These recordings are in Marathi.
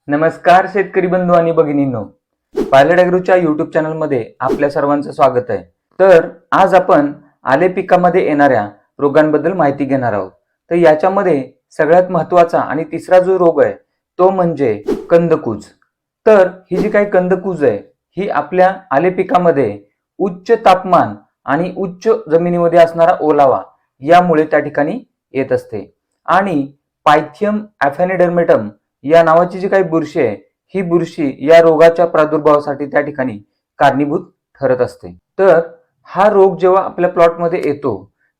नमस्कार शेतकरी बंधू आणि भगिनींनो, पायलट ॲग्रोच्या युट्यूब चॅनलमध्ये आपल्या सर्वांचं स्वागत आहे. तर आज आपण आले पिकामध्ये येणाऱ्या रोगांबद्दल माहिती घेणार आहोत. तर याच्यामध्ये सगळ्यात महत्त्वाचा आणि तिसरा जो रोग आहे तो म्हणजे कंदकुज. तर ही जी काही कंदकुज आहे ही आपल्या आले पिकामध्ये उच्च तापमान आणि उच्च जमिनीमध्ये असणारा ओलावा यामुळे त्या ठिकाणी येत असते. आणि पायथियम ॲफॅनिडर्मेटम या नावाची जी काही बुरशी आहे ही बुरशी या रोगाच्या प्रादुर्भावासाठी त्या ठिकाणी कारणीभूत ठरत असते. तर हा रोग जेव्हा आपल्या प्लॉटमध्ये येतो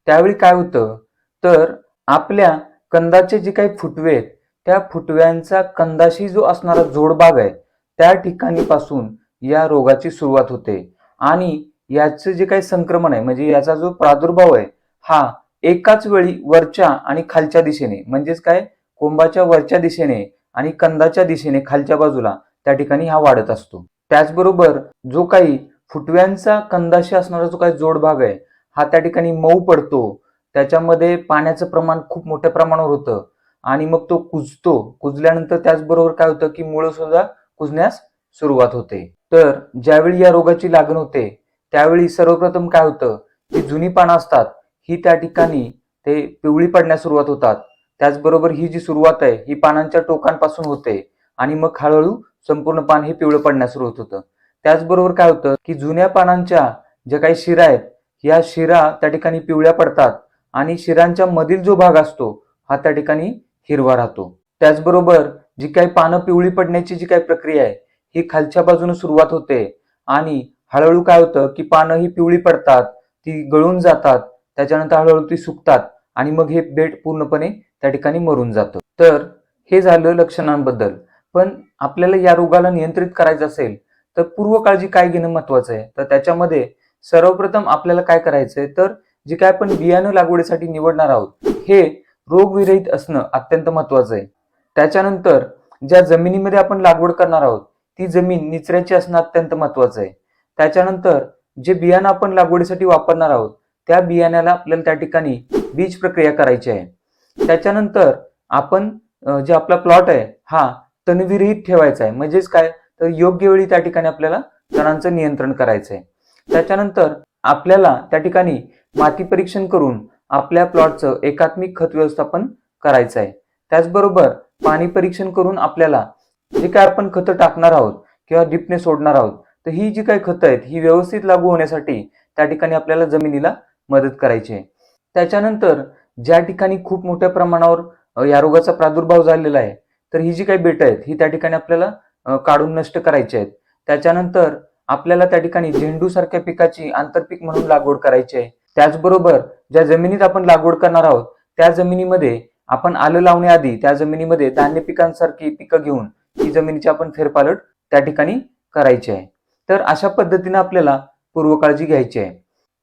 त्यावेळी काय होतं, तर आपल्या कंदाचे जे काही फुटवे आहेत त्या फुटव्यांचा कंदाशी जो असणारा जोडभाग आहे त्या ठिकाणी पासून या रोगाची सुरुवात होते. आणि याचं जे काही संक्रमण आहे म्हणजे याचा जो प्रादुर्भाव आहे हा एकाच वेळी वरच्या आणि खालच्या दिशेने म्हणजेच काय कोंबाच्या वरच्या दिशेने आणि कंदाच्या दिशेने खालच्या बाजूला त्या ठिकाणी हा वाढत असतो. त्याचबरोबर जो काही फुटव्यांचा कंदाशी असणारा जो काही जोड भाग आहे हा त्या ठिकाणी मऊ पडतो, त्याच्यामध्ये पाण्याचं प्रमाण खूप मोठ्या प्रमाणावर होतं आणि मग तो कुजतो. कुजल्यानंतर त्याचबरोबर काय होतं की मुळं सुद्धा कुजण्यास सुरुवात होते. तर ज्यावेळी या रोगाची लागण होते त्यावेळी सर्वप्रथम काय होतं की जुनी पानं असतात ही त्या ठिकाणी ते पिवळी पडण्यास सुरुवात होतात. त्याचबरोबर ही जी सुरुवात आहे ही पानांच्या टोकांपासून होते आणि मग हळूहळू संपूर्ण पान हे पिवळं पडण्यास सुरुवात होतं. त्याचबरोबर काय होतं की जुन्या पानांच्या ज्या काही शिरा आहेत या शिरा त्या ठिकाणी पिवळ्या पडतात आणि शिरांच्या मधील जो भाग असतो हा त्या ठिकाणी हिरवा राहतो. त्याचबरोबर जी काही पानं पिवळी पडण्याची जी काही प्रक्रिया आहे ही खालच्या बाजूने सुरुवात होते आणि हळूहळू काय होतं की पानं ही पिवळी पडतात, ती गळून जातात, त्याच्यानंतर हळूहळू ती सुकतात आणि मग हे बेड पूर्णपणे त्या ठिकाणी मरून जातं. तर हे झालं लक्षणांबद्दल. पण आपल्याला या रोगाला नियंत्रित करायचं असेल तर पूर्व काळजी काय घेणं महत्वाचं आहे. तर त्याच्यामध्ये सर्वप्रथम आपल्याला काय करायचंय, तर जे काय आपण बियाणं लागवडीसाठी निवडणार आहोत हे रोगविरहित असणं अत्यंत महत्वाचं आहे. त्याच्यानंतर ज्या जमिनीमध्ये आपण लागवड करणार आहोत ती जमीन निचऱ्याची असणं अत्यंत महत्वाचं आहे. त्याच्यानंतर जे बियाणं आपण लागवडीसाठी वापरणार आहोत त्या बियाण्याला आपल्याला त्या ठिकाणी बीज प्रक्रिया करायची आहे. त्याच्यानंतर आपण जे आपला प्लॉट आहे हा तणविरहित ठेवायचा आहे. म्हणजेच काय, तर योग्य वेळी त्या ठिकाणी आपल्याला तणांचं नियंत्रण करायचं आहे. त्याच्यानंतर आपल्याला त्या ठिकाणी माती परीक्षण करून आपल्या प्लॉटचं एकात्मिक खत व्यवस्थापन करायचं आहे. त्याचबरोबर पाणी परीक्षण करून आपल्याला जे काय आपण खतं टाकणार आहोत किंवा ड्रिपने सोडणार आहोत तर ही जी काही खतं आहेत ही व्यवस्थित लागू होण्यासाठी त्या ठिकाणी आपल्याला जमिनीला मदत करायची आहे. त्याच्यानंतर ज्या ठिकाणी खूप मोठ्या प्रमाणावर या रोगाचा प्रादुर्भाव झालेला आहे तर ही जी काही बेटं आहेत ही त्या ठिकाणी आपल्याला काढून नष्ट करायची आहेत. त्याच्यानंतर आपल्याला त्या ठिकाणी झेंडू सारख्या पिकाची आंतरपीक म्हणून लागवड करायची आहे. त्याचबरोबर ज्या जमिनीत आपण लागवड करणार आहोत त्या जमिनीमध्ये आपण आलं लावण्याआधी त्या जमिनीमध्ये धान्य पिकांसारखी पिकं घेऊन ही जमिनीची आपण फेरपालट त्या ठिकाणी करायची आहे. तर अशा पद्धतीने आपल्याला पूर्वकाळजी घ्यायची आहे.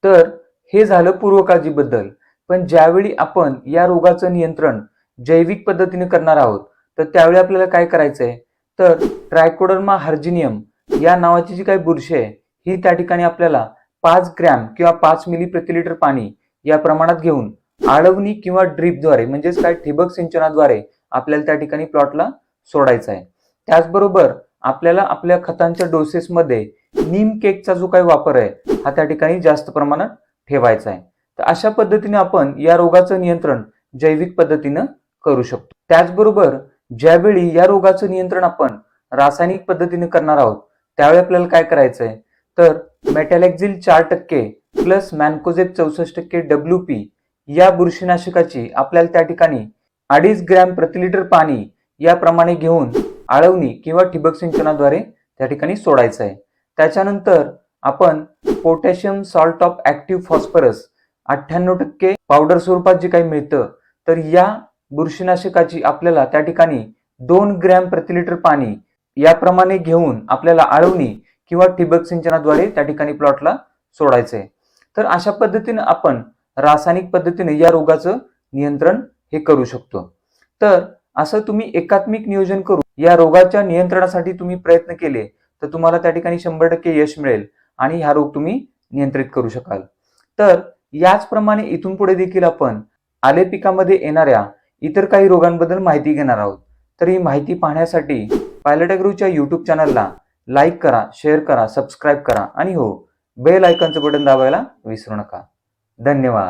तर हे झालं पूर्वकाळजीबद्दल. पण ज्यावेळी आपण या रोगाचं नियंत्रण जैविक पद्धतीने करणार आहोत तर त्यावेळी आपल्याला काय करायचंय, तर ट्रायकोडर्मा हार्जिनियम या नावाची जी काही बुरशी आहे ही त्या ठिकाणी आपल्याला 5 ग्रॅम किंवा 5 मिली प्रति लिटर पाणी या प्रमाणात घेऊन आळवणी किंवा ड्रीपद्वारे म्हणजेच काय ठिबक सिंचनाद्वारे आपल्याला त्या ठिकाणी प्लॉटला सोडायचा आहे. त्याचबरोबर आपल्याला आपल्या खतांच्या डोसेसमध्ये नीम केकचा जो काही वापर आहे हा त्या ठिकाणी जास्त प्रमाणात ठेवायचा आहे. तर अशा पद्धतीने आपण या रोगाचं नियंत्रण जैविक पद्धतीनं करू शकतो. त्याचबरोबर ज्यावेळी या रोगाचं नियंत्रण आपण रासायनिक पद्धतीने करणार आहोत त्यावेळी आपल्याला काय करायचंय, तर मेटॅलेक्झिल 4% प्लस मॅनकोझेब 64% WP या बुरशीनाशकाची आपल्याला त्या ठिकाणी 2.5 ग्रॅम प्रति लिटर पाणी याप्रमाणे घेऊन आळवणी किंवा ठिबक सिंचनाद्वारे त्या ठिकाणी सोडायचं आहे. त्याच्यानंतर आपण potassium salt of active phosphorus 98% powder स्वरूपात जे काही मिळतं तर या बुरशीनाशकाची आपल्याला त्या ठिकाणी 2 ग्रॅम प्रति लिटर पाणी याप्रमाणे घेऊन आपल्याला आळवणी किंवा ठिबक सिंचनाद्वारे त्या ठिकाणी प्लॉटला सोडायचंय. तर अशा पद्धतीने आपण रासायनिक पद्धतीने या रोगाचं नियंत्रण हे करू शकतो. तर असं तुम्ही एकात्मिक नियोजन करून या रोगाच्या नियंत्रणासाठी तुम्ही प्रयत्न केले तर तुम्हाला त्या ठिकाणी 100% यश मिळेल आणि हा रोग तुम्ही नियंत्रित करू शकाल. तर याचप्रमाणे इथून पुढे देखील आपण आले पिकामध्ये येणाऱ्या इतर काही रोगांबद्दल माहिती घेणार आहोत. तर ही माहिती पाहण्यासाठी पायलट ॲग्रोच्या यूट्यूब चॅनलला लाईक करा, शेअर करा, सबस्क्राईब करा आणि हो, बेल आयकॉनचं बटन दाबायला विसरू नका. धन्यवाद.